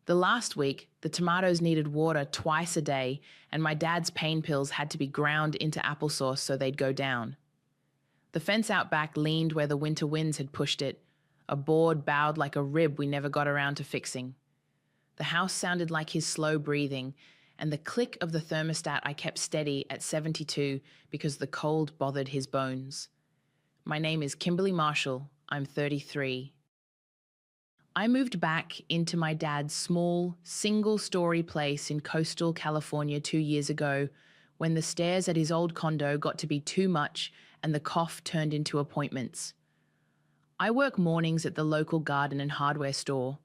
The last week, the tomatoes needed water twice a day, and my dad's pain pills had to be ground into applesauce so they'd go down. The fence out back leaned where the winter winds had pushed it. A board bowed like a rib we never got around to fixing. The house sounded like his slow breathing, and the click of the thermostat I kept steady at 72 because the cold bothered his bones. My name is Kimberly Marshall. I'm 33. I moved back into my dad's small, single-story place in coastal California 2 years ago when the stairs at his old condo got to be too much and the cough turned into appointments. I work mornings at the local garden and hardware store.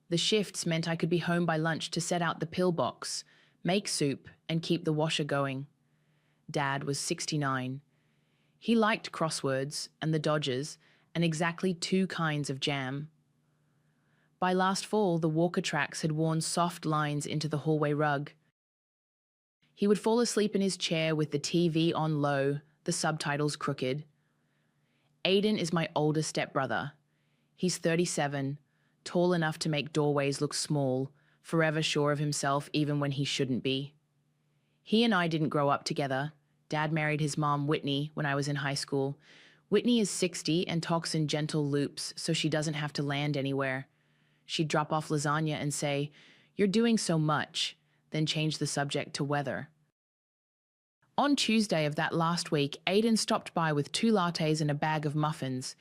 The shifts meant I could be home by lunch to set out the pill box, make soup, and keep the washer going. Dad was 69. He liked crosswords and the Dodgers and exactly 2 kinds of jam. By last fall, the walker tracks had worn soft lines into the hallway rug. He would fall asleep in his chair with the TV on low, the subtitles crooked. Aiden is my older stepbrother. He's 37, tall enough to make doorways look small, forever sure of himself even when he shouldn't be. He and I didn't grow up together. Dad married his mom, Whitney, when I was in high school. Whitney is 60 and talks in gentle loops so she doesn't have to land anywhere. She'd drop off lasagna and say, "You're doing so much," then change the subject to weather. On Tuesday of that last week, Aiden stopped by with 2 lattes and a bag of muffins.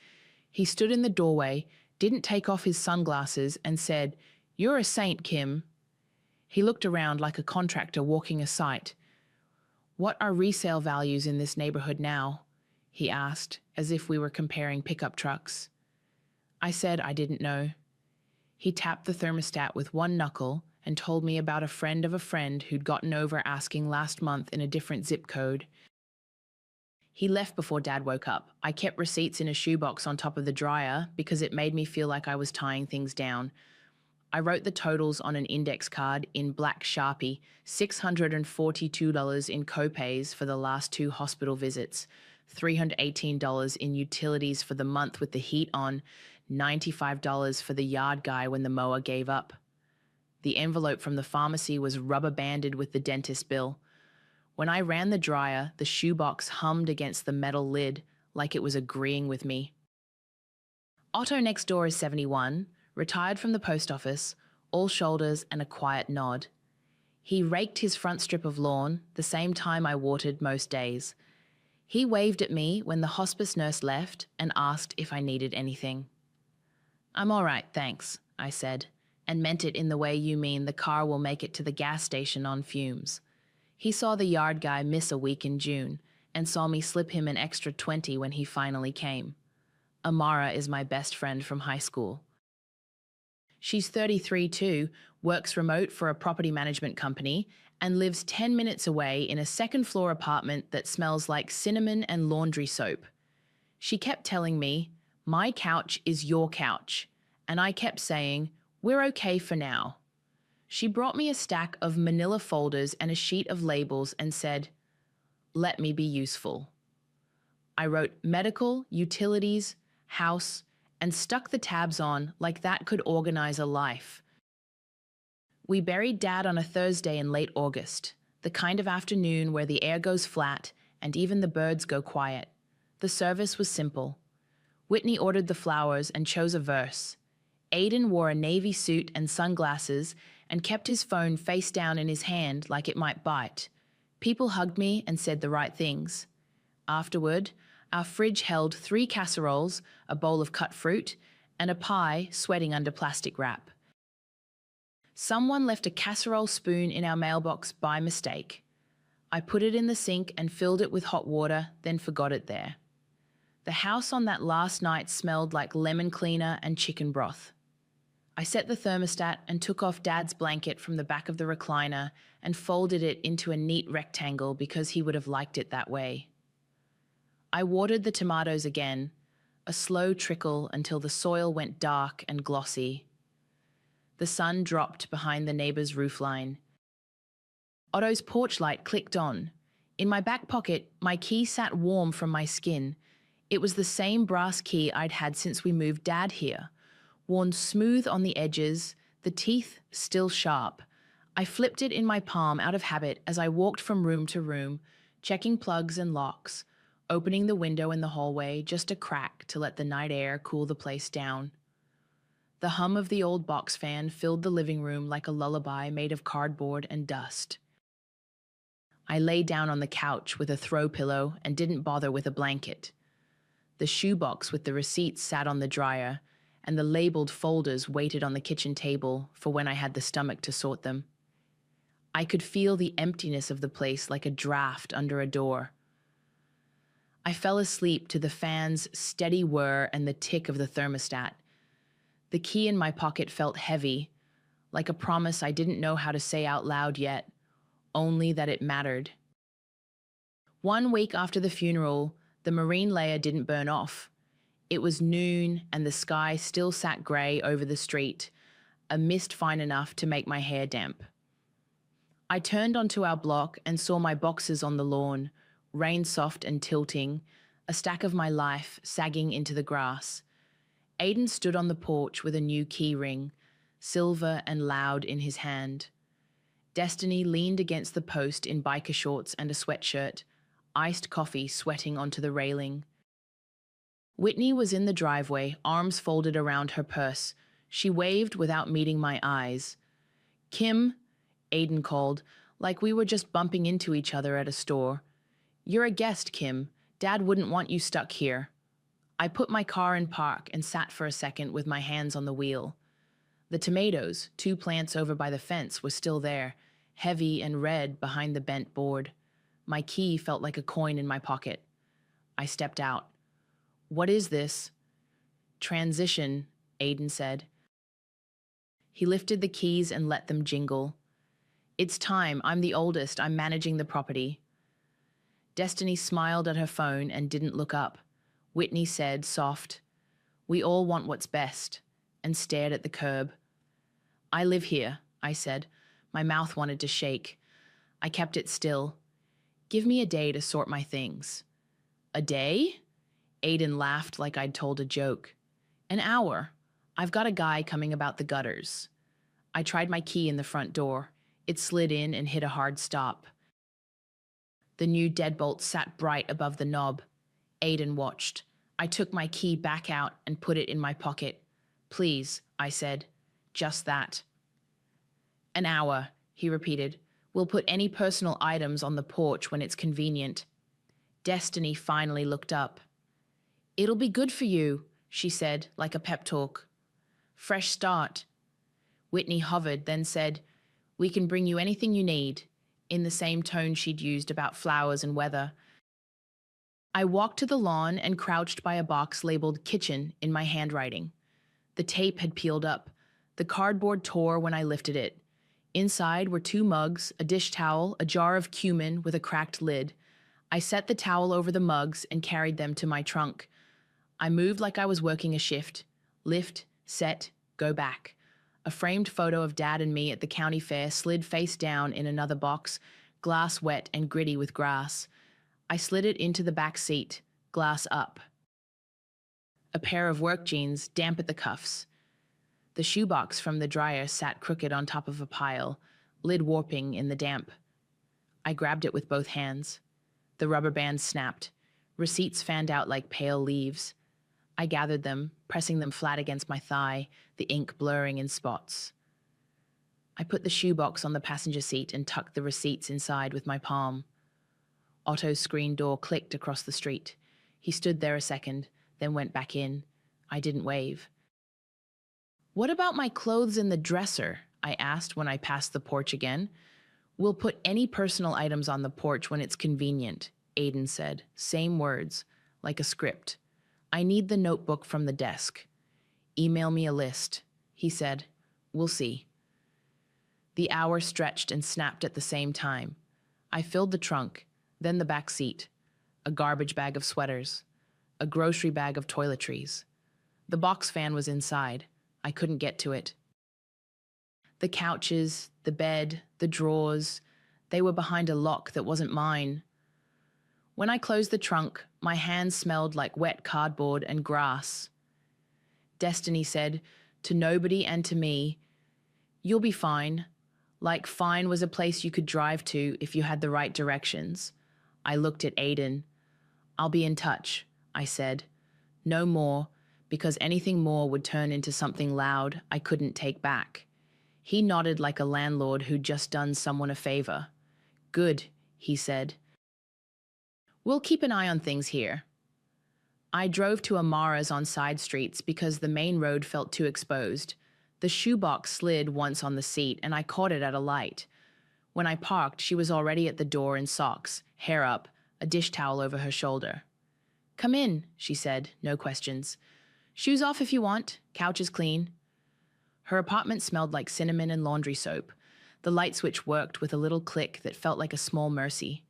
He stood in the doorway, didn't take off his sunglasses, and said, "You're a saint, Kim." He looked around like a contractor walking a site. "What are resale values in this neighborhood now?" he asked, as if we were comparing pickup trucks. I said I didn't know. He tapped the thermostat with 1 knuckle and told me about a friend of a friend who'd gotten over asking last month in a different zip code. He left before Dad woke up. I kept receipts in a shoebox on top of the dryer because it made me feel like I was tying things down. I wrote the totals on an index card in black Sharpie, $642 in copays for the last 2 hospital visits, $318 in utilities for the month with the heat on, $95 for the yard guy when the mower gave up. The envelope from the pharmacy was rubber banded with the dentist bill. When I ran the dryer, the shoebox hummed against the metal lid like it was agreeing with me. Otto next door is 71, retired from the post office, all shoulders and a quiet nod. He raked his front strip of lawn, the same time I watered most days. He waved at me when the hospice nurse left and asked if I needed anything. "I'm all right, thanks," I said, and meant it in the way you mean the car will make it to the gas station on fumes. He saw the yard guy miss a week in June and saw me slip him an extra 20 when he finally came. Amara is my best friend from high school. She's 33 too, works remote for a property management company, and lives 10 minutes away in a second-floor apartment that smells like cinnamon and laundry soap. She kept telling me, "My couch is your couch," and I kept saying, "We're okay for now." She brought me a stack of manila folders and a sheet of labels and said, "Let me be useful." I wrote medical, utilities, house, and stuck the tabs on like that could organize a life. We buried Dad on a Thursday in late August, the kind of afternoon where the air goes flat and even the birds go quiet. The service was simple. Whitney ordered the flowers and chose a verse. Aiden wore a navy suit and sunglasses and kept his phone face down in his hand like it might bite. People hugged me and said the right things. Afterward, our fridge held 3 casseroles, a bowl of cut fruit, and a pie sweating under plastic wrap. Someone left a casserole spoon in our mailbox by mistake. I put it in the sink and filled it with hot water, then forgot it there. The house on that last night smelled like lemon cleaner and chicken broth. I set the thermostat and took off Dad's blanket from the back of the recliner and folded it into a neat rectangle because he would have liked it that way. I watered the tomatoes again, a slow trickle until the soil went dark and glossy. The sun dropped behind the neighbor's roofline. Otto's porch light clicked on. In my back pocket, my key sat warm from my skin. It was the same brass key I'd had since we moved Dad here, worn smooth on the edges, the teeth still sharp. I flipped it in my palm out of habit as I walked from room to room, checking plugs and locks, opening the window in the hallway just a crack to let the night air cool the place down. The hum of the old box fan filled the living room like a lullaby made of cardboard and dust. I lay down on the couch with a throw pillow and didn't bother with a blanket. The shoebox with the receipts sat on the dryer, and the labeled folders waited on the kitchen table for when I had the stomach to sort them. I could feel the emptiness of the place like a draft under a door. I fell asleep to the fan's steady whir and the tick of the thermostat. The key in my pocket felt heavy, like a promise I didn't know how to say out loud yet, only that it mattered. 1 week after the funeral, the marine layer didn't burn off. It was noon and the sky still sat grey over the street, a mist fine enough to make my hair damp. I turned onto our block and saw my boxes on the lawn, rain soft and tilting, a stack of my life sagging into the grass. Aiden stood on the porch with a new key ring, silver and loud in his hand. Destiny leaned against the post in biker shorts and a sweatshirt, iced coffee sweating onto the railing. Whitney was in the driveway, arms folded around her purse. She waved without meeting my eyes. "Kim," Aiden called, like we were just bumping into each other at a store. "You're a guest, Kim. Dad wouldn't want you stuck here." I put my car in park and sat for a second with my hands on the wheel. The tomatoes, 2 plants over by the fence, were still there, heavy and red behind the bent board. My key felt like a coin in my pocket. I stepped out. "What is this?" "Transition," Aiden said. He lifted the keys and let them jingle. "It's time. I'm the oldest. I'm managing the property." Destiny smiled at her phone and didn't look up. Whitney said, soft, "We all want what's best," and stared at the curb. "I live here," I said. My mouth wanted to shake. I kept it still. "Give me a day to sort my things." "A day?" Aiden laughed like I'd told a joke. "An hour. I've got a guy coming about the gutters." I tried my key in the front door. It slid in and hit a hard stop. The new deadbolt sat bright above the knob. Aiden watched. I took my key back out and put it in my pocket. "Please," I said. "Just that." "An hour," he repeated. "We'll put any personal items on the porch when it's convenient." Destiny finally looked up. "It'll be good for you," she said, like a pep talk. "Fresh start." Whitney hovered, then said, "We can bring you anything you need," in the same tone she'd used about flowers and weather. I walked to the lawn and crouched by a box labeled "Kitchen" in my handwriting. The tape had peeled up. The cardboard tore when I lifted it. Inside were 2 mugs, a dish towel, a jar of cumin with a cracked lid. I set the towel over the mugs and carried them to my trunk. I moved like I was working a shift. Lift, set, go back. A framed photo of Dad and me at the county fair slid face down in another box, glass wet and gritty with grass. I slid it into the back seat, glass up. A pair of work jeans, damp at the cuffs. The shoebox from the dryer sat crooked on top of a pile, lid warping in the damp. I grabbed it with both hands. The rubber band snapped. Receipts fanned out like pale leaves. I gathered them, pressing them flat against my thigh, the ink blurring in spots. I put the shoebox on the passenger seat and tucked the receipts inside with my palm. Otto's screen door clicked across the street. He stood there a second, then went back in. I didn't wave. "What about my clothes in the dresser?" I asked when I passed the porch again. "We'll put any personal items on the porch when it's convenient," Aiden said. Same words, like a script. "I need the notebook from the desk." "Email me a list," he said. "We'll see." The hour stretched and snapped at the same time. I filled the trunk, then the back seat, a garbage bag of sweaters, a grocery bag of toiletries. The box fan was inside. I couldn't get to it. The couches, the bed, the drawers, they were behind a lock that wasn't mine. When I closed the trunk, my hands smelled like wet cardboard and grass. Destiny said, "To nobody and to me, You'll be fine. Like, fine was a place you could drive to if you had the right directions. I looked at Aiden. I'll be in touch, I said. No more, because anything more would turn into something loud I couldn't take back. He nodded like a landlord who'd just done someone a favor. Good, he said. We'll keep an eye on things here. I drove to Amara's on side streets because the main road felt too exposed. The shoebox slid once on the seat and I caught it at a light. When I parked, she was already at the door in socks, hair up, a dish towel over her shoulder. Come in, she said, no questions. Shoes off if you want, couch is clean. Her apartment smelled like cinnamon and laundry soap. The light switch worked with a little click that felt like a small mercy.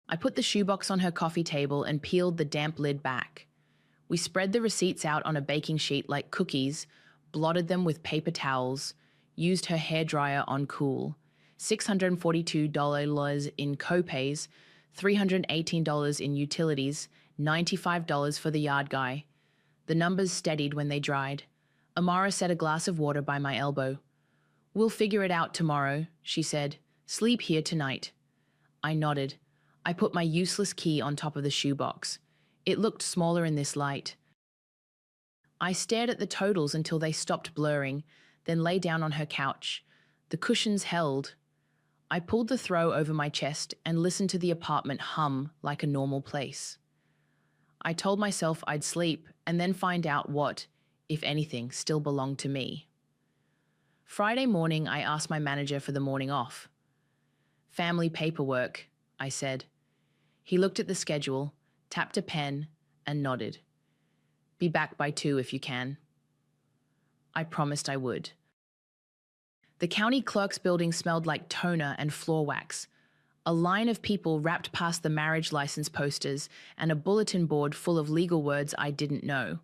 I put the shoebox on her coffee table and peeled the damp lid back. We spread the receipts out on a baking sheet like cookies, blotted them with paper towels, used her hairdryer on cool. $642 in copays, $318 in utilities, $95 for the yard guy. The numbers steadied when they dried. Amara set a glass of water by my elbow. We'll figure it out tomorrow, she said. Sleep here tonight. I nodded. I put my useless key on top of the shoebox. It looked smaller in this light. I stared at the totals until they stopped blurring, then lay down on her couch. The cushions held. I pulled the throw over my chest and listened to the apartment hum like a normal place. I told myself I'd sleep and then find out what, if anything, still belonged to me. Friday morning, I asked my manager for the morning off. Family paperwork, I said. He looked at the schedule, tapped a pen, and nodded. Be back by 2 if you can. I promised I would. The county clerk's building smelled like toner and floor wax. A line of people wrapped past the marriage license posters and a bulletin board full of legal words I didn't know.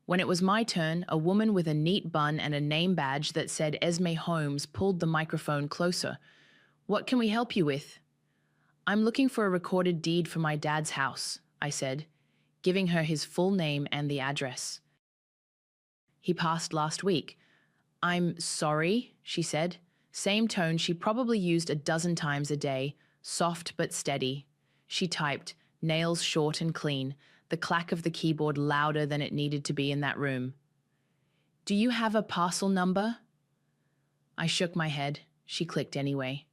When it was my turn, a woman with a neat bun and a name badge that said Esme Holmes pulled the microphone closer. What can we help you with? I'm looking for a recorded deed for my dad's house, I said, giving her his full name and the address. He passed last week. I'm sorry, she said. Same tone she probably used a dozen times a day, soft but steady. She typed, nails short and clean, the clack of the keyboard louder than it needed to be in that room. Do you have a parcel number? I shook my head. She clicked anyway.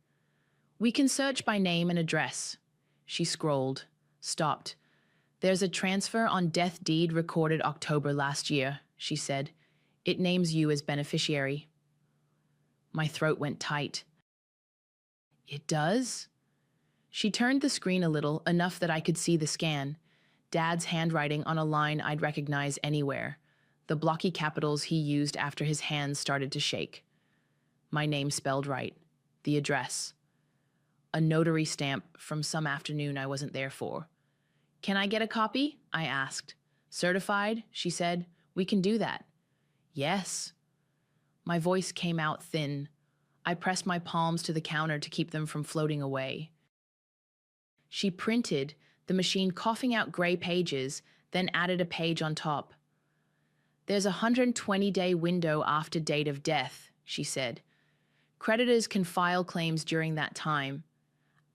We can search by name and address. She scrolled, stopped. There's a transfer on death deed recorded October last year, she said. It names you as beneficiary. My throat went tight. It does? She turned the screen a little, enough that I could see the scan. Dad's handwriting on a line I'd recognize anywhere. The blocky capitals he used after his hands started to shake. My name spelled right. The address. A notary stamp from some afternoon I wasn't there for. Can I get a copy? I asked. Certified? She said. We can do that. Yes. My voice came out thin. I pressed my palms to the counter to keep them from floating away. She printed, the machine coughing out gray pages, then added a page on top. There's a 120-day window after date of death, she said. Creditors can file claims during that time.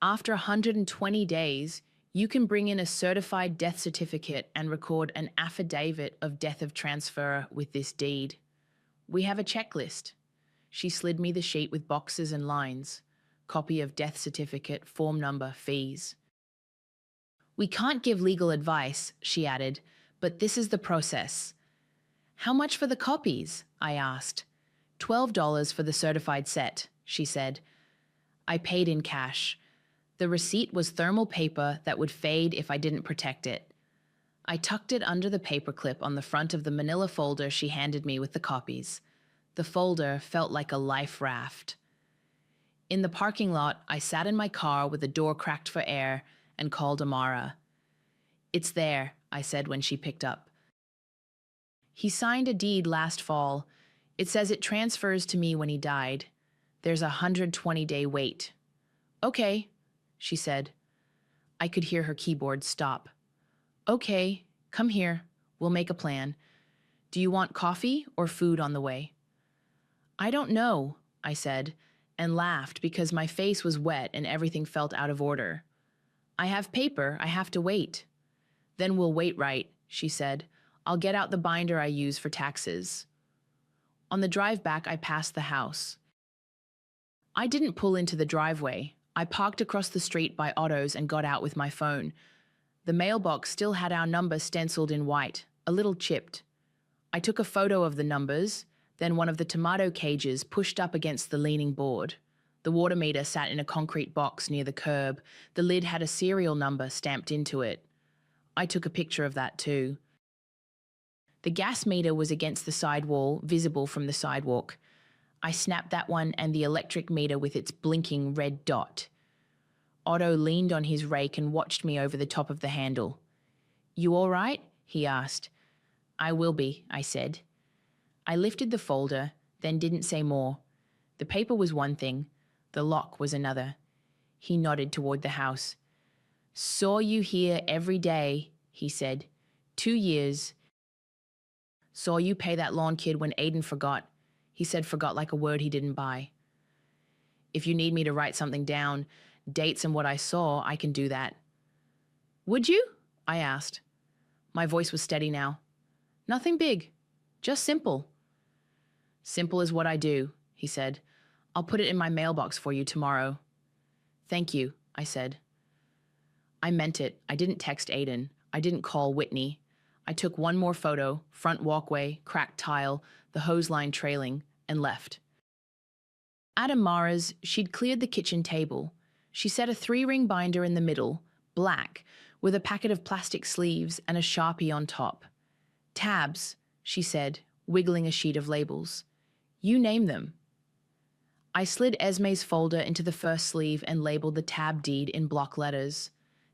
After 120 days, you can bring in a certified death certificate and record an affidavit of death of transfer with this deed. We have a checklist. She slid me the sheet with boxes and lines. Copy of death certificate, form number, fees. We can't give legal advice, she added, but this is the process. How much for the copies? I asked. $12 for the certified set, she said. I paid in cash. The receipt was thermal paper that would fade if I didn't protect it. I tucked it under the paperclip on the front of the manila folder she handed me with the copies. The folder felt like a life raft. In the parking lot, I sat in my car with the door cracked for air and called Amara. It's there, I said when she picked up. He signed a deed last fall. It says it transfers to me when he died. There's a 120-day wait. Okay, she said. I could hear her keyboard stop. Okay, come here. We'll make a plan. Do you want coffee or food on the way? I don't know, I said, and laughed because my face was wet and everything felt out of order. I have paper, I have to wait. Then we'll wait, right, she said. I'll get out the binder I use for taxes. On the drive back, I passed the house. I didn't pull into the driveway. I parked across the street by Otto's and got out with my phone. The mailbox still had our number stenciled in white, a little chipped. I took a photo of the numbers, then one of the tomato cages pushed up against the leaning board. The water meter sat in a concrete box near the curb. The lid had a serial number stamped into it. I took a picture of that too. The gas meter was against the sidewall, visible from the sidewalk. I snapped that one and the electric meter with its blinking red dot. Otto leaned on his rake and watched me over the top of the handle. You all right? He asked. I will be, I said. I lifted the folder, then didn't say more. The paper was one thing, the lock was another. He nodded toward the house. Saw you here every day, he said. 2 years. Saw you pay that lawn kid when Aiden forgot. He said forgot like a word he didn't buy. If you need me to write something down, dates and what I saw, I can do that. Would you? I asked. My voice was steady now. Nothing big, just simple. Simple is what I do, he said. I'll put it in my mailbox for you tomorrow. Thank you, I said. I meant it. I didn't text Aiden. I didn't call Whitney. I took one more photo, front walkway, cracked tile, the hose line trailing, and left. At Amara's, she'd cleared the kitchen table. She set a 3-ring binder in the middle, black, with a packet of plastic sleeves and a Sharpie on top. Tabs, she said, wiggling a sheet of labels. You name them. I slid Esme's folder into the first sleeve and labeled the tab deed in block letters.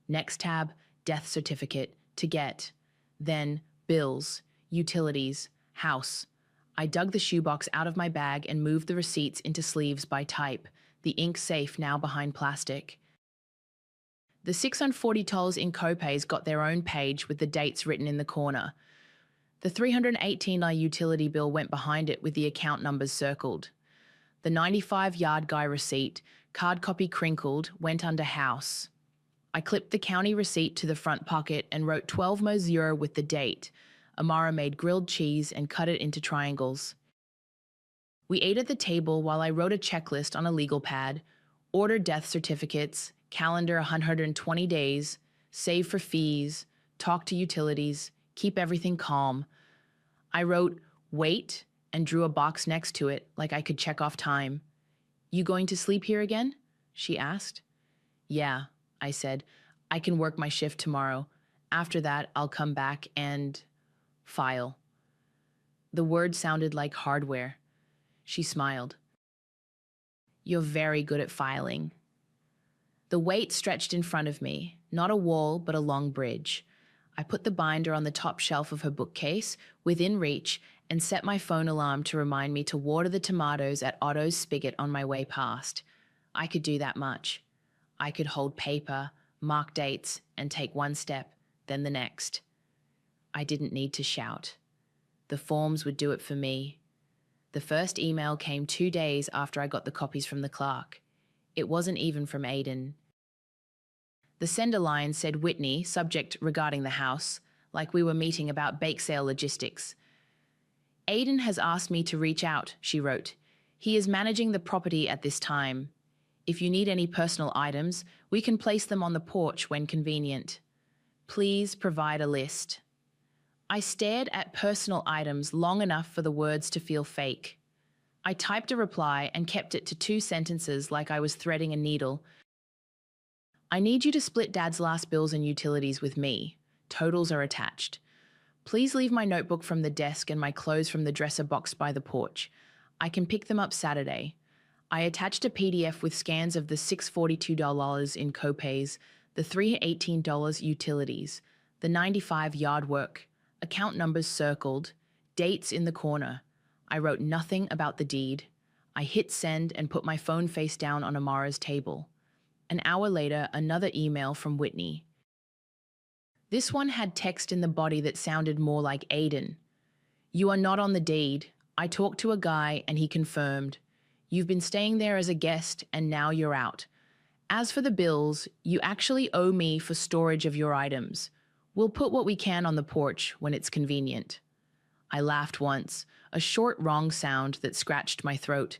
Next tab, death certificate, to get. Then, bills, utilities, house. I dug the shoebox out of my bag and moved the receipts into sleeves by type, the ink safe now behind plastic. The $640 in copays got their own page with the dates written in the corner. The $318 utility bill went behind it with the account numbers circled. The 95 yard guy receipt, card copy crinkled, went under house. I clipped the county receipt to the front pocket and wrote 12/0 with the date. Amara made grilled cheese and cut it into triangles. We ate at the table while I wrote a checklist on a legal pad, ordered death certificates, calendar 120 days, save for fees, talk to utilities, keep everything calm. I wrote, wait, and drew a box next to it like I could check off time. You going to sleep here again? She asked. Yeah, I said. I can work my shift tomorrow. After that, I'll come back and file. The word sounded like hardware. She smiled. You're very good at filing. The weight stretched in front of me, not a wall, but a long bridge. I put the binder on the top shelf of her bookcase, within reach, and set my phone alarm to remind me to water the tomatoes at Otto's spigot on my way past. I could do that much. I could hold paper, mark dates, and take one step, then the next. I didn't need to shout. The forms would do it for me. The first email came 2 days after I got the copies from the clerk. It wasn't even from Aiden. The sender line said Whitney, subject regarding the house, like we were meeting about bake sale logistics. Aiden has asked me to reach out, she wrote. He is managing the property at this time. If you need any personal items, we can place them on the porch when convenient. Please provide a list. I stared at personal items long enough for the words to feel fake. I typed a reply and kept it to 2 sentences like I was threading a needle. I need you to split Dad's last bills and utilities with me. Totals are attached. Please leave my notebook from the desk and my clothes from the dresser box by the porch. I can pick them up Saturday. I attached a PDF with scans of the $642 in copays, the $318 utilities, the 95 yard work, account numbers circled, dates in the corner. I wrote nothing about the deed. I hit send and put my phone face down on Amara's table. An hour later, another email from Whitney. This one had text in the body that sounded more like Aiden. You are not on the deed. I talked to a guy and he confirmed, "You've been staying there as a guest and now you're out. As for the bills, you actually owe me for storage of your items. We'll put what we can on the porch when it's convenient." I laughed once, a short wrong sound that scratched my throat.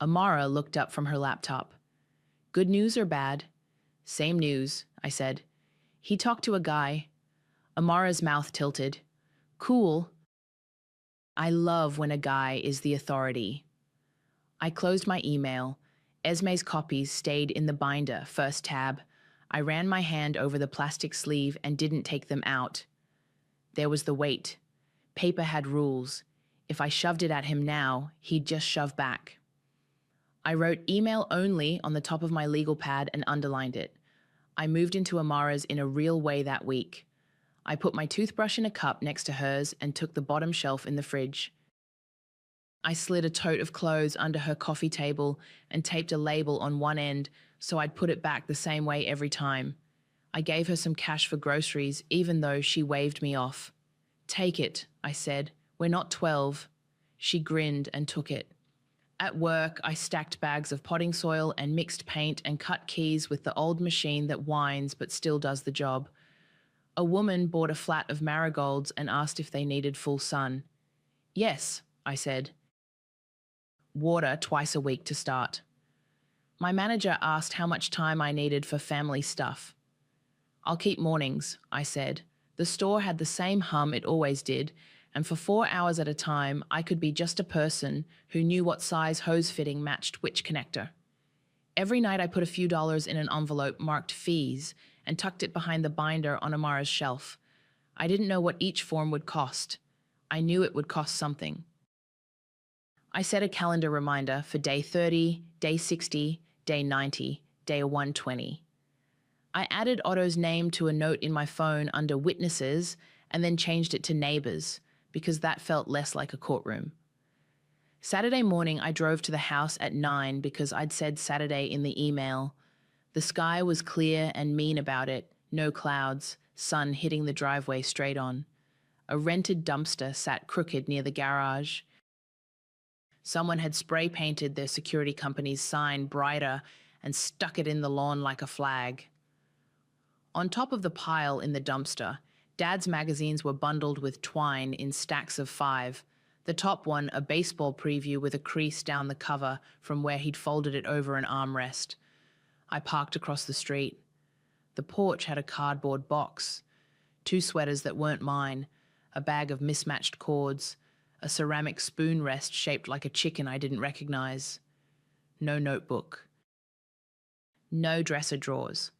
Amara looked up from her laptop. "Good news or bad?" "Same news," I said. "He talked to a guy." Amara's mouth tilted. "Cool. I love when a guy is the authority." I closed my email. Esme's copies stayed in the binder, first tab. I ran my hand over the plastic sleeve and didn't take them out. There was the weight. Paper had rules. If I shoved it at him now, he'd just shove back. I wrote email only on the top of my legal pad and underlined it. I moved into Amara's in a real way that week. I put my toothbrush in a cup next to hers and took the bottom shelf in the fridge. I slid a tote of clothes under her coffee table and taped a label on one end so I'd put it back the same way every time. I gave her some cash for groceries even though she waved me off. "Take it," I said. "We're not 12. She grinned and took it. At work, I stacked bags of potting soil and mixed paint and cut keys with the old machine that whines but still does the job. A woman bought a flat of marigolds and asked if they needed full sun. "Yes," I said. "Water twice a week to start." My manager asked how much time I needed for family stuff. "I'll keep mornings," I said. The store had the same hum it always did, and for 4 hours at a time, I could be just a person who knew what size hose fitting matched which connector. Every night I put a few dollars in an envelope marked fees and tucked it behind the binder on Amara's shelf. I didn't know what each form would cost. I knew it would cost something. I set a calendar reminder for day 30, day 60, day 90, day 120. I added Otto's name to a note in my phone under witnesses and then changed it to neighbors because that felt less like a courtroom. Saturday morning, I drove to the house at 9 because I'd said Saturday in the email. The sky was clear and mean about it, no clouds, sun hitting the driveway straight on. A rented dumpster sat crooked near the garage. Someone had spray painted their security company's sign brighter and stuck it in the lawn like a flag. On top of the pile in the dumpster, Dad's magazines were bundled with twine in stacks of 5. The top one, a baseball preview with a crease down the cover from where he'd folded it over an armrest. I parked across the street. The porch had a cardboard box, 2 sweaters that weren't mine, a bag of mismatched cords, a ceramic spoon rest shaped like a chicken I didn't recognize. No notebook. No dresser drawers.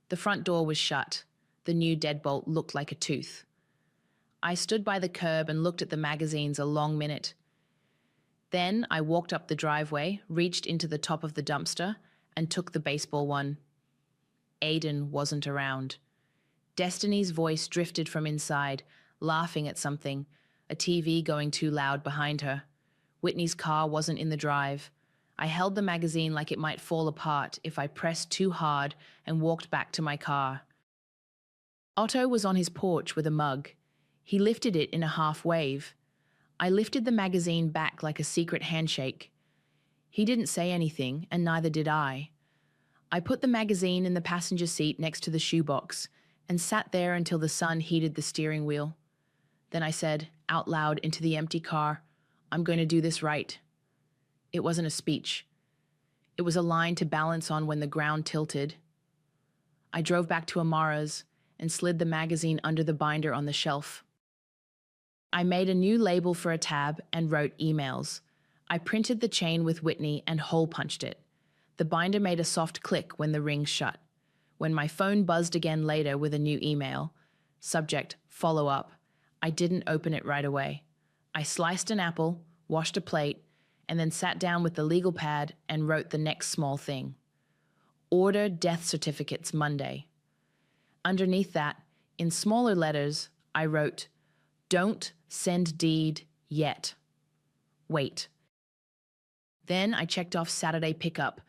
The front door was shut. The new deadbolt looked like a tooth. I stood by the curb and looked at the magazines a long minute. Then I walked up the driveway, reached into the top of the dumpster, and took the baseball one. Aiden wasn't around. Destiny's voice drifted from inside, laughing at something, a TV going too loud behind her. Whitney's car wasn't in the drive. I held the magazine like it might fall apart if I pressed too hard and walked back to my car. Otto was on his porch with a mug. He lifted it in a half wave. I lifted the magazine back like a secret handshake. He didn't say anything, and neither did I. I put the magazine in the passenger seat next to the shoebox and sat there until the sun heated the steering wheel. Then I said, out loud into the empty car, "I'm going to do this right." It wasn't a speech. It was a line to balance on when the ground tilted. I drove back to Amara's and slid the magazine under the binder on the shelf. I made a new label for a tab and wrote emails. I printed the chain with Whitney and hole-punched it. The binder made a soft click when the ring shut. When my phone buzzed again later with a new email, subject, follow up, I didn't open it right away. I sliced an apple, washed a plate, and then sat down with the legal pad and wrote the next small thing. Order death certificates Monday. Underneath that, in smaller letters, I wrote, don't send deed yet. Wait. Then I checked off Saturday pickup,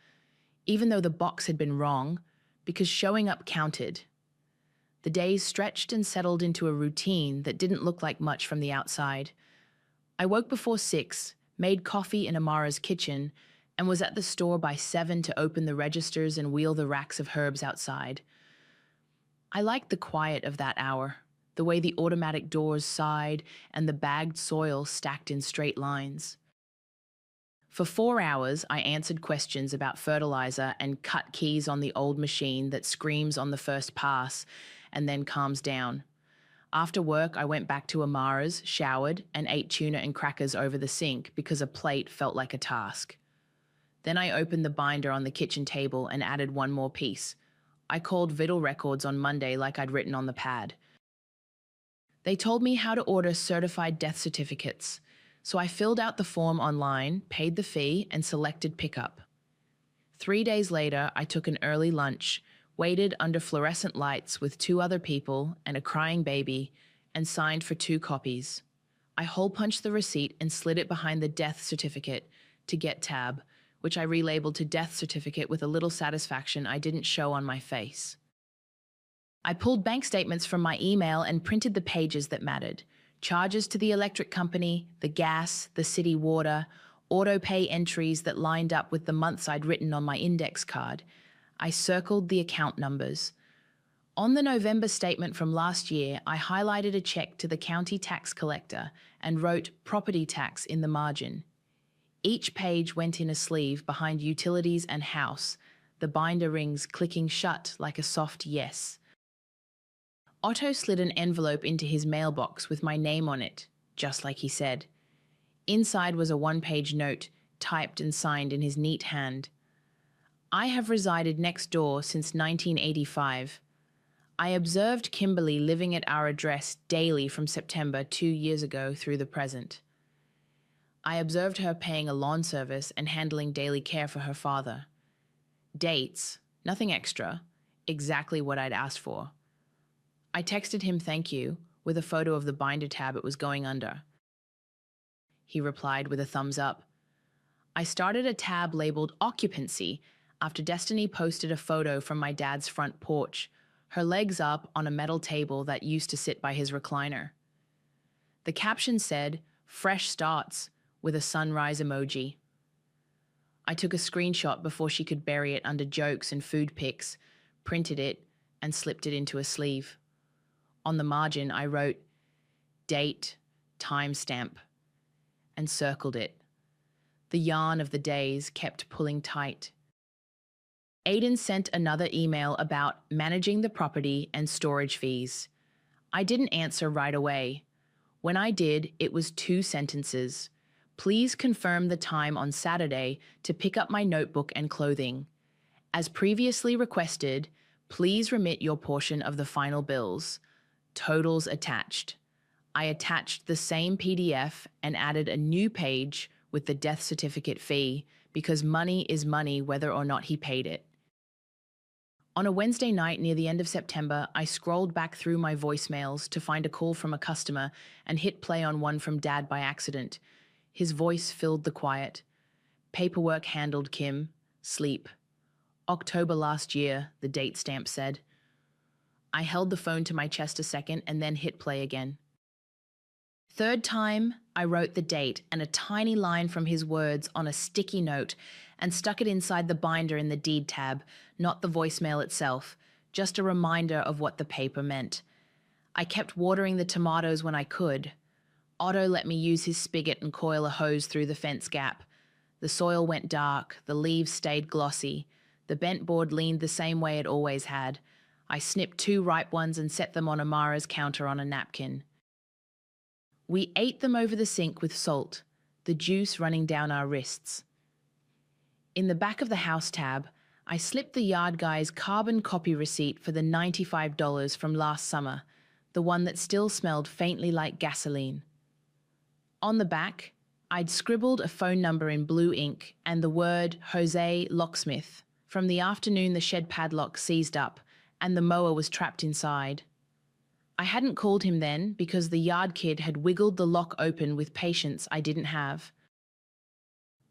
even though the box had been wrong, because showing up counted. The days stretched and settled into a routine that didn't look like much from the outside. I woke before 6, made coffee in Amara's kitchen, and was at the store by 7 to open the registers and wheel the racks of herbs outside. I liked the quiet of that hour, the way the automatic doors sighed and the bagged soil stacked in straight lines. For 4 hours, I answered questions about fertilizer and cut keys on the old machine that screams on the first pass and then calms down. After work, I went back to Amara's, showered, and ate tuna and crackers over the sink because a plate felt like a task. Then I opened the binder on the kitchen table and added one more piece. I called Vital Records on Monday like I'd written on the pad. They told me how to order certified death certificates, so I filled out the form online, paid the fee, and selected pickup. 3 days later, I took an early lunch, waited under fluorescent lights with 2 other people and a crying baby, and signed for 2 copies. I hole-punched the receipt and slid it behind the death certificate to get tab, which I relabeled to death certificate with a little satisfaction I didn't show on my face. I pulled bank statements from my email and printed the pages that mattered. Charges to the electric company, the gas, the city water, auto pay entries that lined up with the months I'd written on my index card. I circled the account numbers. On the November statement from last year, I highlighted a check to the county tax collector and wrote property tax in the margin. Each page went in a sleeve behind utilities and house, the binder rings clicking shut like a soft yes. Otto slid an envelope into his mailbox with my name on it, just like he said. Inside was a 1-page note, typed and signed in his neat hand. I have resided next door since 1985. I observed Kimberly living at our address daily from September 2 years ago through the present. I observed her paying a lawn service and handling daily care for her father. Dates, nothing extra, exactly what I'd asked for. I texted him thank you with a photo of the binder tab it was going under. He replied with a thumbs up. I started a tab labeled occupancy after Destiny posted a photo from my dad's front porch, her legs up on a metal table that used to sit by his recliner. The caption said, "Fresh starts," with a sunrise emoji. I took a screenshot before she could bury it under jokes and food pics, printed it, and slipped it into a sleeve. On the margin, I wrote, date, timestamp, and circled it. The yarn of the days kept pulling tight. Aiden sent another email about managing the property and storage fees. I didn't answer right away. When I did, it was 2 sentences. Please confirm the time on Saturday to pick up my notebook and clothing. As previously requested, please remit your portion of the final bills. Totals attached. I attached the same PDF and added a new page with the death certificate fee because money is money whether or not he paid it. On a Wednesday night near the end of September, I scrolled back through my voicemails to find a call from a customer and hit play on one from Dad by accident. His voice filled the quiet. Paperwork handled, Kim. Sleep. October last year, the date stamp said. I held the phone to my chest a second and then hit play again. Third time, I wrote the date and a tiny line from his words on a sticky note and stuck it inside the binder in the deed tab, not the voicemail itself, just a reminder of what the paper meant. I kept watering the tomatoes when I could. Otto let me use his spigot and coil a hose through the fence gap. The soil went dark, the leaves stayed glossy. The bent board leaned the same way it always had. I snipped 2 ripe ones and set them on Amara's counter on a napkin. We ate them over the sink with salt, the juice running down our wrists. In the back of the house tab, I slipped the yard guy's carbon copy receipt for the $95 from last summer, the one that still smelled faintly like gasoline. On the back, I'd scribbled a phone number in blue ink and the word Jose Locksmith from the afternoon the shed padlock seized up and the mower was trapped inside. I hadn't called him then because the yard kid had wiggled the lock open with patience I didn't have.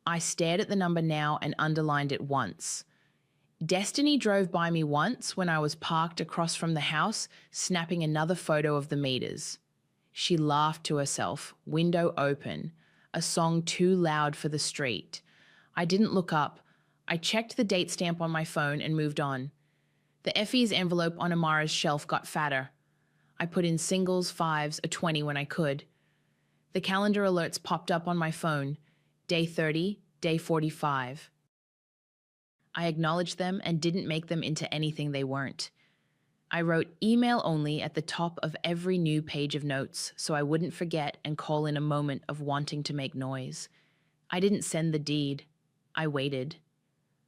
I stared at the number now and underlined it once. Destiny drove by me once when I was parked across from the house, snapping another photo of the meters. She laughed to herself, window open, a song too loud for the street. I didn't look up. I checked the date stamp on my phone and moved on. The Effie's envelope on Amara's shelf got fatter. I put in singles, fives, a 20 when I could. The calendar alerts popped up on my phone. Day 30, day 45. I acknowledged them and didn't make them into anything they weren't. I wrote email only at the top of every new page of notes so I wouldn't forget and call in a moment of wanting to make noise. I didn't send the deed. I waited.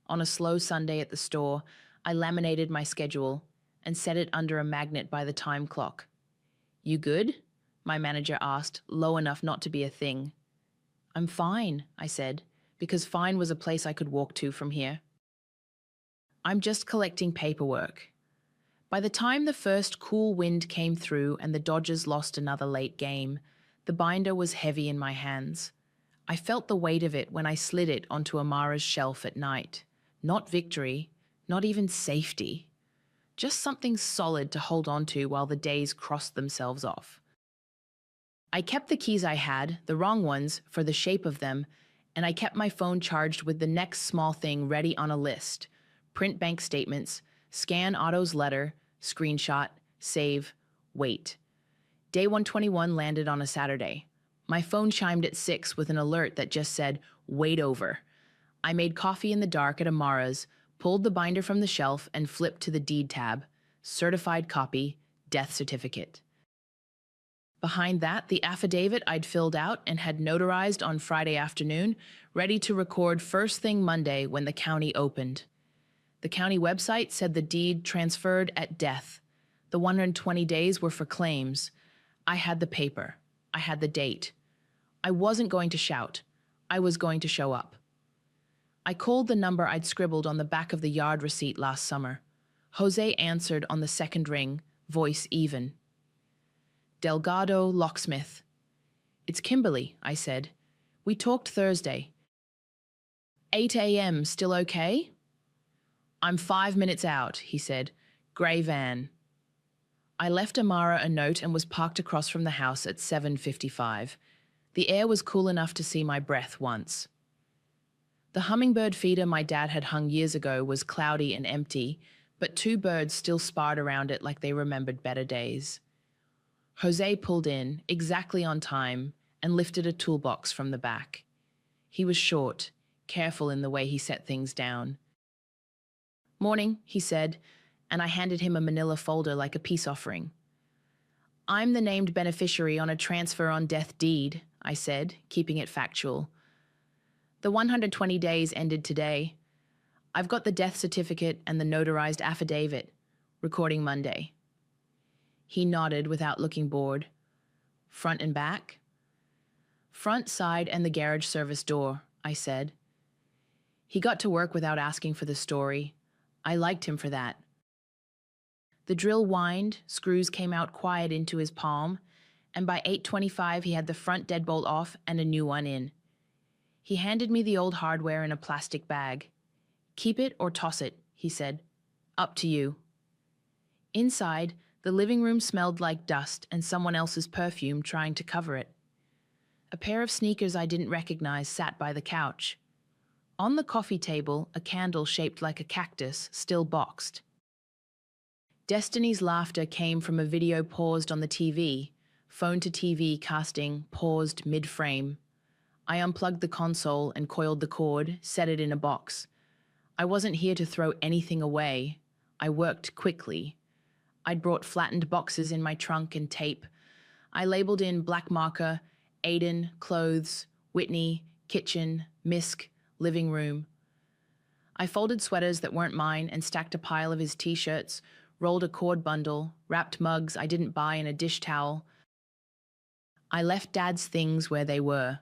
On a slow Sunday at the store, I laminated my schedule and set it under a magnet by the time clock. "You good?" my manager asked, low enough not to be a thing. "I'm fine," I said, because fine was a place I could walk to from here. "I'm just collecting paperwork." By the time the first cool wind came through and the Dodgers lost another late game, the binder was heavy in my hands. I felt the weight of it when I slid it onto Amara's shelf at night. Not victory, not even safety. Just something solid to hold on to while the days crossed themselves off. I kept the keys I had, the wrong ones, for the shape of them, and I kept my phone charged with the next small thing ready on a list. Print bank statements, scan Otto's letter, screenshot, save, wait. Day 121 landed on a Saturday. My phone chimed at 6 with an alert that just said, "Wait over." I made coffee in the dark at Amara's, pulled the binder from the shelf, and flipped to the deed tab. Certified copy, death certificate. Behind that, the affidavit I'd filled out and had notarized on Friday afternoon, ready to record first thing Monday when the county opened. The county website said the deed transferred at death. The 120 days were for claims. I had the paper. I had the date. I wasn't going to shout. I was going to show up. I called the number I'd scribbled on the back of the yard receipt last summer. Jose answered on the second ring, voice even. "Delgado, locksmith." "It's Kimberly," I said. "We talked Thursday." 8 a.m., still okay?" "I'm 5 minutes out," he said. "Grey van." I left Amara a note and was parked across from the house at 7:55. The air was cool enough to see my breath once. The hummingbird feeder my dad had hung years ago was cloudy and empty, but 2 birds still sparred around it like they remembered better days. Jose pulled in, exactly on time, and lifted a toolbox from the back. He was short, careful in the way he set things down. "Morning," he said, and I handed him a manila folder like a peace offering. "I'm the named beneficiary on a transfer on death deed," I said, keeping it factual. "The 120 days ended today. I've got the death certificate and the notarized affidavit. Recording Monday." He nodded without looking bored. "Front and back?" "Front, side, and the garage service door," I said. He got to work without asking for the story. I liked him for that. The drill whined, screws came out quiet into his palm, and by 8:25 he had the front deadbolt off and a new one in. He handed me the old hardware in a plastic bag. "Keep it or toss it," he said. "Up to you." Inside, the living room smelled like dust and someone else's perfume trying to cover it. A pair of sneakers I didn't recognize sat by the couch. On the coffee table, a candle shaped like a cactus, still boxed. Destiny's laughter came from a video paused on the TV, phone to TV casting, paused mid-frame. I unplugged the console and coiled the cord, set it in a box. I wasn't here to throw anything away. I worked quickly. I'd brought flattened boxes in my trunk and tape. I labeled in black marker, Aiden, clothes, Whitney, kitchen, Misk, living room. I folded sweaters that weren't mine and stacked a pile of his t-shirts, rolled a cord bundle, wrapped mugs I didn't buy in a dish towel. I left Dad's things where they were.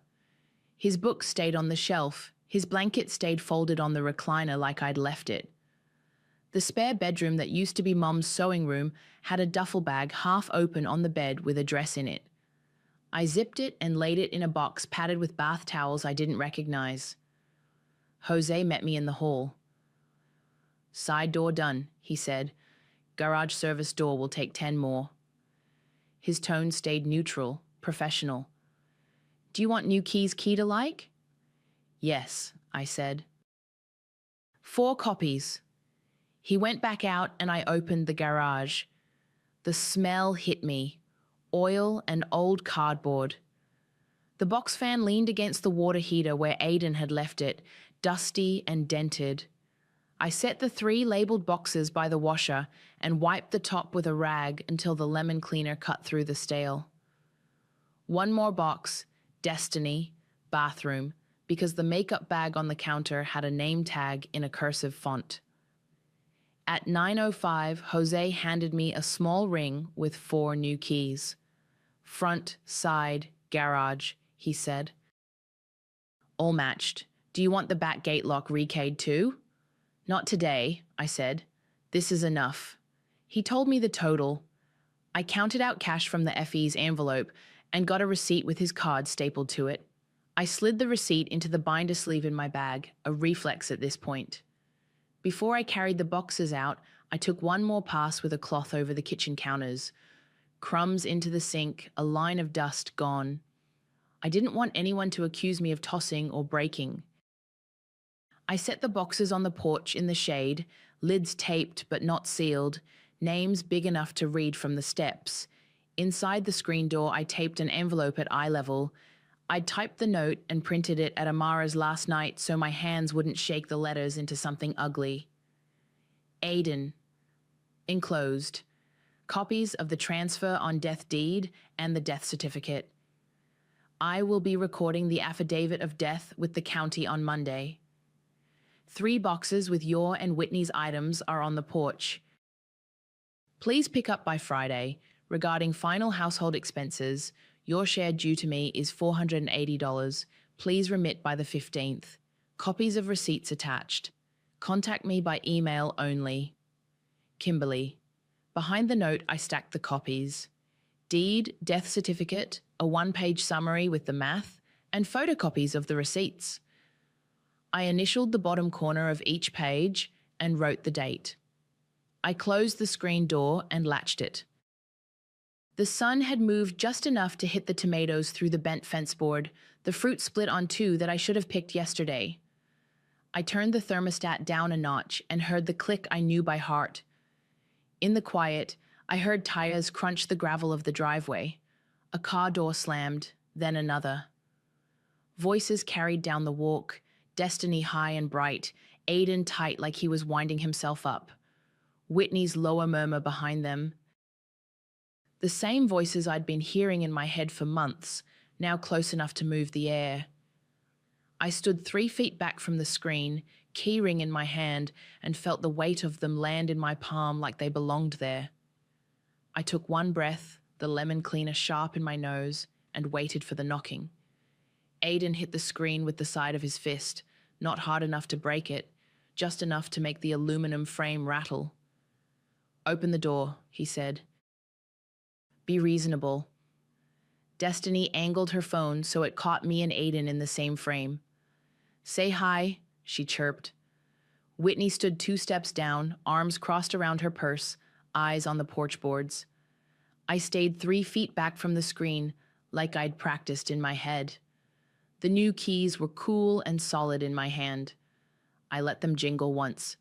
His book stayed on the shelf. His blanket stayed folded on the recliner like I'd left it. The spare bedroom that used to be Mom's sewing room had a duffel bag half open on the bed with a dress in it. I zipped it and laid it in a box padded with bath towels I didn't recognize. Jose met me in the hall. "Side door done," he said. "Garage service door will take 10 more." His tone stayed neutral. professional. Do you want new keys key to like? Yes, I said. 4 copies. He went back out and I opened the garage. The smell hit me. Oil and old cardboard. The box fan leaned against the water heater where Aiden had left it, dusty and dented. I set the 3 labeled boxes by the washer and wiped the top with a rag until the lemon cleaner cut through the stale. One more box, Destiny, bathroom, because the makeup bag on the counter had a name tag in a cursive font. At 9:05, Jose handed me a small ring with 4 new keys. Front, side, garage, he said. All matched. Do you want the back gate lock rekeyed too? Not today, I said. This is enough. He told me the total. I counted out cash from the FE's envelope and got a receipt with his card stapled to it. I slid the receipt into the binder sleeve in my bag, a reflex at this point. Before I carried the boxes out, I took one more pass with a cloth over the kitchen counters. Crumbs into the sink, a line of dust gone. I didn't want anyone to accuse me of tossing or breaking. I set the boxes on the porch in the shade, lids taped but not sealed, names big enough to read from the steps. Inside the screen door, I taped an envelope at eye level. I'd typed the note and printed it at Amara's last night so my hands wouldn't shake the letters into something ugly. Aiden. Enclosed. Copies of the transfer on death deed and the death certificate. I will be recording the affidavit of death with the county on Monday. 3 boxes with your and Whitney's items are on the porch. Please pick up by Friday. Regarding final household expenses, your share due to me is $480. Please remit by the 15th. Copies of receipts attached. Contact me by email only. Kimberly. Behind the note, I stacked the copies. Deed, death certificate, a 1-page summary with the math, and photocopies of the receipts. I initialed the bottom corner of each page and wrote the date. I closed the screen door and latched it. The sun had moved just enough to hit the tomatoes through the bent fence board, the fruit split on 2 that I should have picked yesterday. I turned the thermostat down a notch and heard the click I knew by heart. In the quiet, I heard tires crunch the gravel of the driveway. A car door slammed, then another. Voices carried down the walk, Destiny high and bright, Aiden tight like he was winding himself up. Whitney's lower murmur behind them. The same voices I'd been hearing in my head for months, now close enough to move the air. I stood 3 feet back from the screen, key ring in my hand, and felt the weight of them land in my palm like they belonged there. I took one breath, the lemon cleaner sharp in my nose, and waited for the knocking. Aiden hit the screen with the side of his fist, not hard enough to break it, just enough to make the aluminum frame rattle. Open the door, he said. Be reasonable. Destiny angled her phone so it caught me and Aiden in the same frame. Say hi, she chirped. Whitney stood 2 steps down, arms crossed around her purse, eyes on the porch boards. I stayed 3 feet back from the screen, like I'd practiced in my head. The new keys were cool and solid in my hand. I let them jingle once.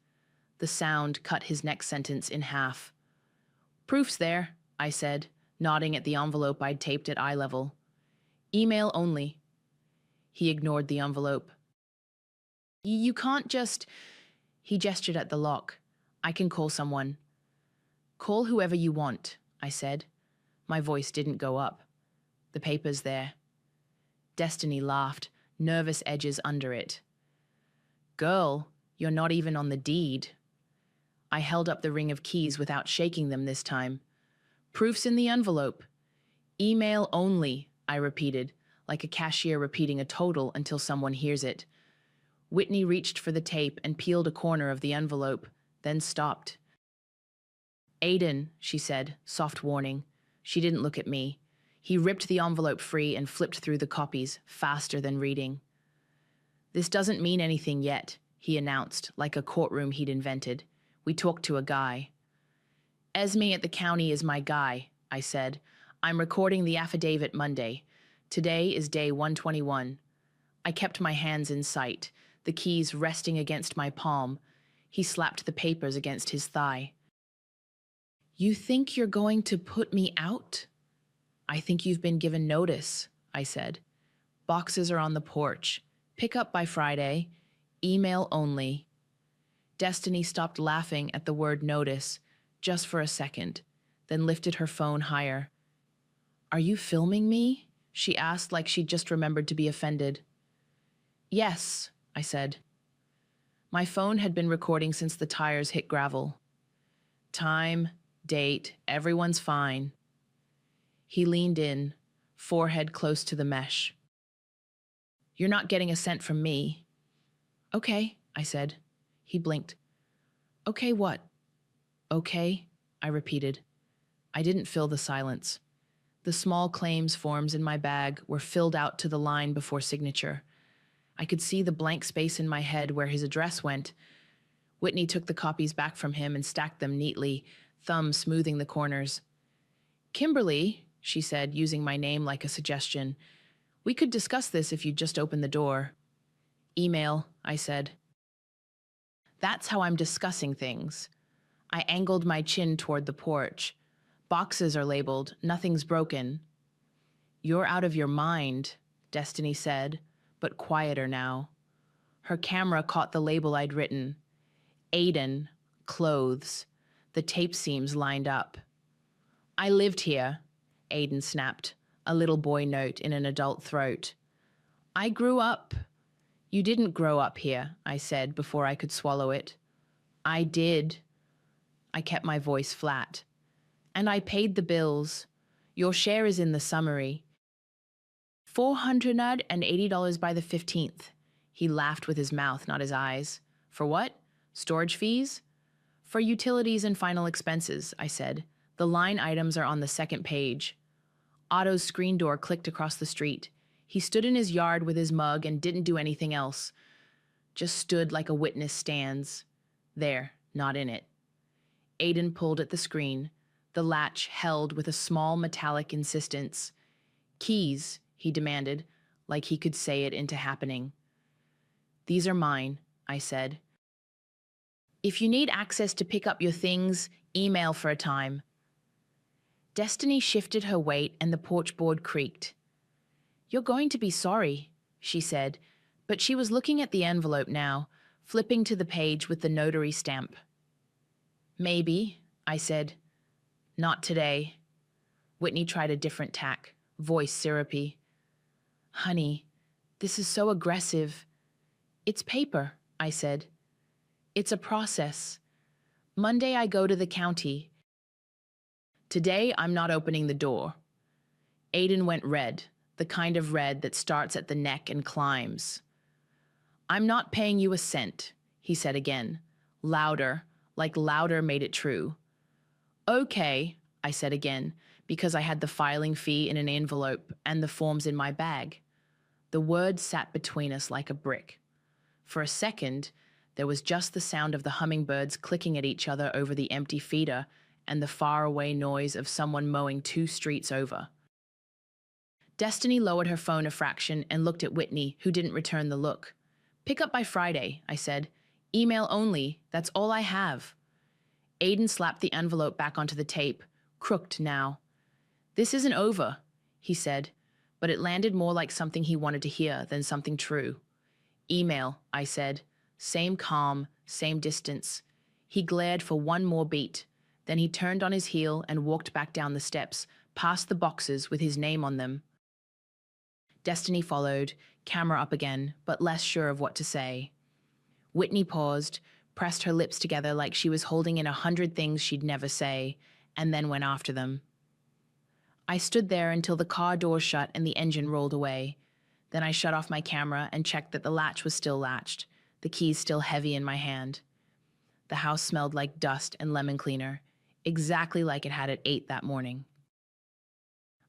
The sound cut his next sentence in half. Proof's there, I said, nodding at the envelope I'd taped at eye level. Email only. He ignored the envelope. You can't just... He gestured at the lock. I can call someone. Call whoever you want, I said. My voice didn't go up. The paper's there. Destiny laughed, nervous edges under it. Girl, you're not even on the deed. I held up the ring of keys without shaking them this time. Proof's in the envelope. Email only, I repeated, like a cashier repeating a total until someone hears it. Whitney reached for the tape and peeled a corner of the envelope, then stopped. Aiden, she said, soft warning. She didn't look at me. He ripped the envelope free and flipped through the copies, faster than reading. This doesn't mean anything yet, he announced, like a courtroom he'd invented. We talked to a guy. Esme at the county is my guy, I said. I'm recording the affidavit Monday. Today is day 121. I kept my hands in sight, the keys resting against my palm. He slapped the papers against his thigh. You think you're going to put me out? I think you've been given notice, I said. Boxes are on the porch. Pick up by Friday. Email only. Destiny stopped laughing at the word notice, just for a second, then lifted her phone higher. Are you filming me? She asked like she'd just remembered to be offended. Yes, I said. My phone had been recording since the tires hit gravel. Time, date, everyone's fine. He leaned in, forehead close to the mesh. You're not getting a cent from me. Okay, I said. He blinked. Okay, what? Okay, I repeated. I didn't fill the silence. The small claims forms in my bag were filled out to the line before signature. I could see the blank space in my head where his address went. Whitney took the copies back from him and stacked them neatly, thumb smoothing the corners. Kimberly, she said, using my name like a suggestion, we could discuss this if you'd just open the door. Email, I said. That's how I'm discussing things. I angled my chin toward the porch. Boxes are labeled, nothing's broken. You're out of your mind, Destiny said, but quieter now. Her camera caught the label I'd written. Aiden, clothes. The tape seams lined up. I lived here, Aiden snapped, a little boy note in an adult throat. I grew up. You didn't grow up here, I said before I could swallow it. I did. I kept my voice flat. And I paid the bills. Your share is in the summary. $480 by the 15th. He laughed with his mouth, not his eyes. For what? Storage fees? For utilities and final expenses, I said. The line items are on the second page. Otto's screen door clicked across the street. He stood in his yard with his mug and didn't do anything else. Just stood like a witness stands. There, not in it. Aiden pulled at the screen, the latch held with a small metallic insistence. Keys, he demanded, like he could say it into happening. These are mine, I said. If you need access to pick up your things, email for a time. Destiny shifted her weight and the porch board creaked. You're going to be sorry, she said, but she was looking at the envelope now, flipping to the page with the notary stamp. Maybe, I said. Not today. Whitney tried a different tack, voice syrupy. Honey, this is so aggressive. It's paper, I said. It's a process. Monday I go to the county. Today I'm not opening the door. Aiden went red, the kind of red that starts at the neck and climbs. I'm not paying you a cent, he said again, louder, like louder made it true. Okay, I said again, because I had the filing fee in an envelope and the forms in my bag. The words sat between us like a brick. For a second, there was just the sound of the hummingbirds clicking at each other over the empty feeder and the faraway noise of someone mowing 2 streets over. Destiny lowered her phone a fraction and looked at Whitney, who didn't return the look. Pick up by Friday, I said. Email only, that's all I have. Aiden slapped the envelope back onto the tape, crooked now. This isn't over, he said, but it landed more like something he wanted to hear than something true. Email, I said. Same calm, same distance. He glared for one more beat. Then he turned on his heel and walked back down the steps, past the boxes with his name on them. Destiny followed, camera up again, but less sure of what to say. Whitney paused, pressed her lips together like she was holding in 100 things she'd never say, and then went after them. I stood there until the car door shut and the engine rolled away. Then I shut off my camera and checked that the latch was still latched, the keys still heavy in my hand. The house smelled like dust and lemon cleaner, exactly like it had at 8 that morning.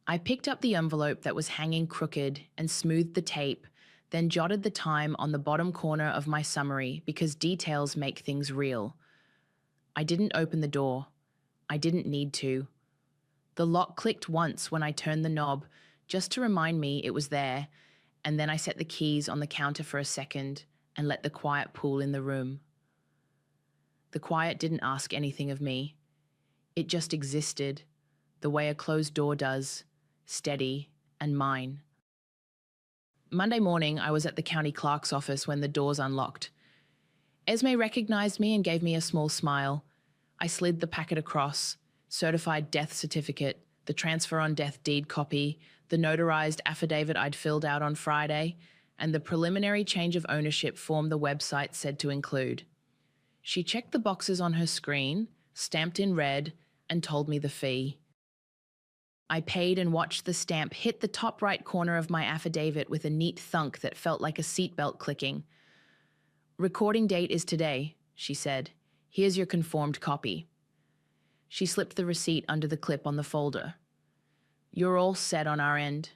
I picked up the envelope that was hanging crooked and smoothed the tape, then jotted the time on the bottom corner of my summary because details make things real. I didn't open the door. I didn't need to. The lock clicked once when I turned the knob, just to remind me it was there, and then I set the keys on the counter for a second and let the quiet pool in the room. The quiet didn't ask anything of me. It just existed, the way a closed door does, steady and mine. Monday morning, I was at the county clerk's office when the doors unlocked. Esme recognized me and gave me a small smile. I slid the packet across: certified death certificate, the transfer on death deed copy, the notarized affidavit I'd filled out on Friday, and the preliminary change of ownership form the website said to include. She checked the boxes on her screen, stamped in red, and told me the fee. I paid and watched the stamp hit the top right corner of my affidavit with a neat thunk that felt like a seatbelt clicking. "Recording date is today," she said. "Here's your conformed copy." She slipped the receipt under the clip on the folder. "You're all set on our end."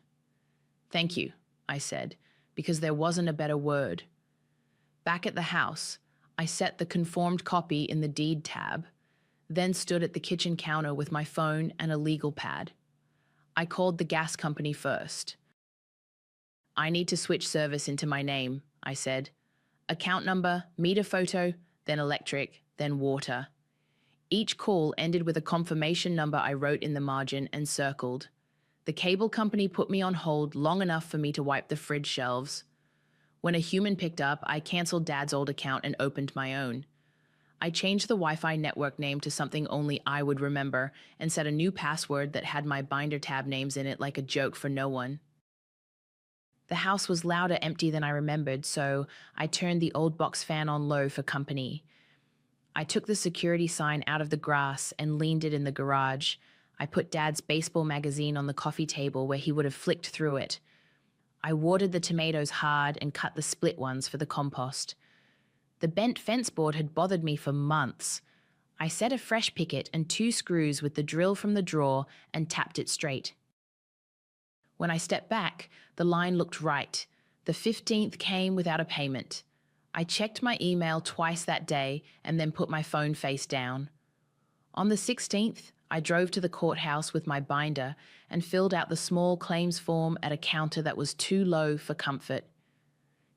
"Thank you," I said, because there wasn't a better word. Back at the house, I set the conformed copy in the deed tab, then stood at the kitchen counter with my phone and a legal pad. I called the gas company first. "I need to switch service into my name," I said. "Account number, meter photo, then electric, then water." Each call ended with a confirmation number I wrote in the margin and circled. The cable company put me on hold long enough for me to wipe the fridge shelves. When a human picked up, I canceled Dad's old account and opened my own. I changed the Wi-Fi network name to something only I would remember and set a new password that had my binder tab names in it like a joke for no one. The house was louder empty than I remembered, so I turned the old box fan on low for company. I took the security sign out of the grass and leaned it in the garage. I put Dad's baseball magazine on the coffee table where he would have flicked through it. I watered the tomatoes hard and cut the split ones for the compost. The bent fence board had bothered me for months. I set a fresh picket and 2 screws with the drill from the drawer and tapped it straight. When I stepped back, the line looked right. The 15th came without a payment. I checked my email twice that day and then put my phone face down. On the 16th, I drove to the courthouse with my binder and filled out the small claims form at a counter that was too low for comfort.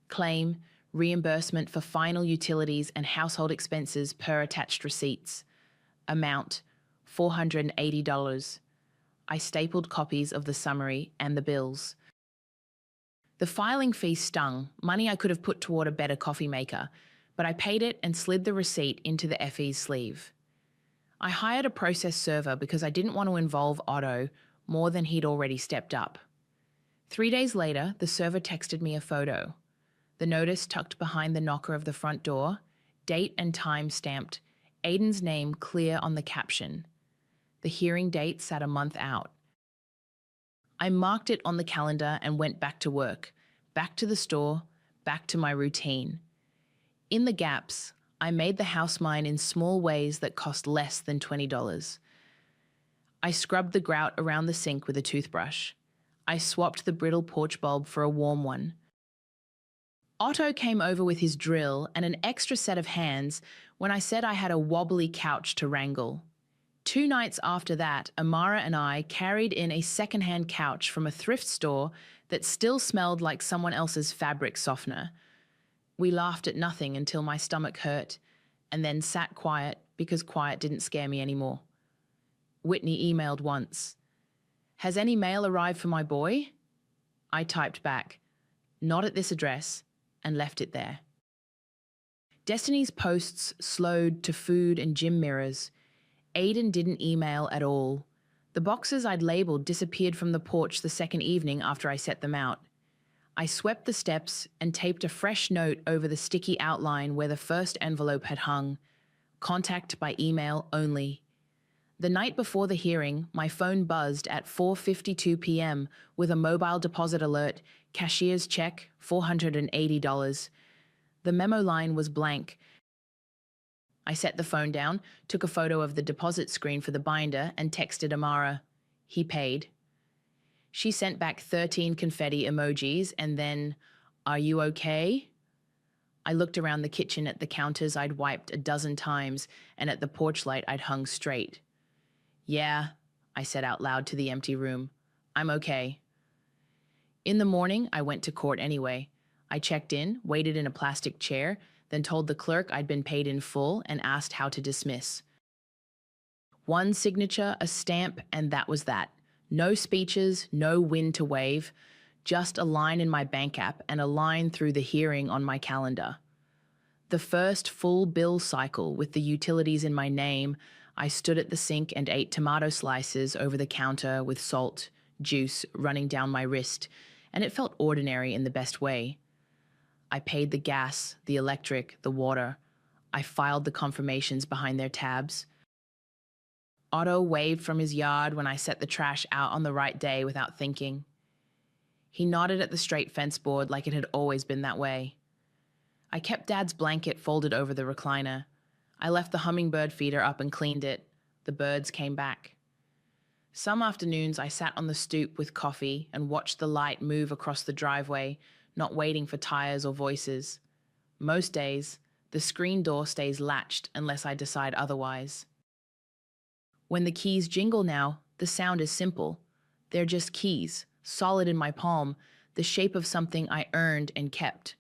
Claim: reimbursement for final utilities and household expenses per attached receipts. Amount: $480. I stapled copies of the summary and the bills. The filing fee stung, money I could have put toward a better coffee maker, but I paid it and slid the receipt into the FE's sleeve. I hired a process server because I didn't want to involve Otto more than he'd already stepped up. 3 days later, the server texted me a photo. The notice tucked behind the knocker of the front door, date and time stamped, Aiden's name clear on the caption. The hearing date sat a month out. I marked it on the calendar and went back to work, back to the store, back to my routine. In the gaps, I made the house mine in small ways that cost less than $20. I scrubbed the grout around the sink with a toothbrush. I swapped the brittle porch bulb for a warm one. Otto came over with his drill and an extra set of hands when I said I had a wobbly couch to wrangle. 2 nights after that, Amara and I carried in a secondhand couch from a thrift store that still smelled like someone else's fabric softener. We laughed at nothing until my stomach hurt, and then sat quiet because quiet didn't scare me anymore. Whitney emailed once. "Has any mail arrived for my boy?" I typed back, "Not at this address," and left it there. Destiny's posts slowed to food and gym mirrors. Aiden didn't email at all. The boxes I'd labeled disappeared from the porch the second evening after I set them out. I swept the steps and taped a fresh note over the sticky outline where the first envelope had hung. Contact by email only. The night before the hearing, my phone buzzed at 4:52 p.m. with a mobile deposit alert, cashier's check, $480. The memo line was blank. I set the phone down, took a photo of the deposit screen for the binder, and texted Amara. He paid. She sent back 13 confetti emojis and then, "Are you okay?" I looked around the kitchen at the counters I'd wiped a dozen times and at the porch light I'd hung straight. "Yeah, I said out loud to the empty room. I'm okay. In the morning, I went to court anyway. I checked in, waited in a plastic chair, then told the clerk I'd been paid in full and asked how to dismiss. One signature, a stamp, and that was that. No speeches, no win to wave, just a line in my bank app and a line through the hearing on my calendar. The first full bill cycle with the utilities in my name, I stood at the sink and ate tomato slices over the counter with salt, juice running down my wrist, and it felt ordinary in the best way. I paid the gas, the electric, the water. I filed the confirmations behind their tabs. Otto waved from his yard when I set the trash out on the right day without thinking. He nodded at the straight fence board like it had always been that way. I kept Dad's blanket folded over the recliner. I left the hummingbird feeder up and cleaned it. The birds came back. Some afternoons I sat on the stoop with coffee and watched the light move across the driveway, not waiting for tires or voices. Most days, the screen door stays latched unless I decide otherwise. When the keys jingle now, the sound is simple. They're just keys, solid in my palm, the shape of something I earned and kept.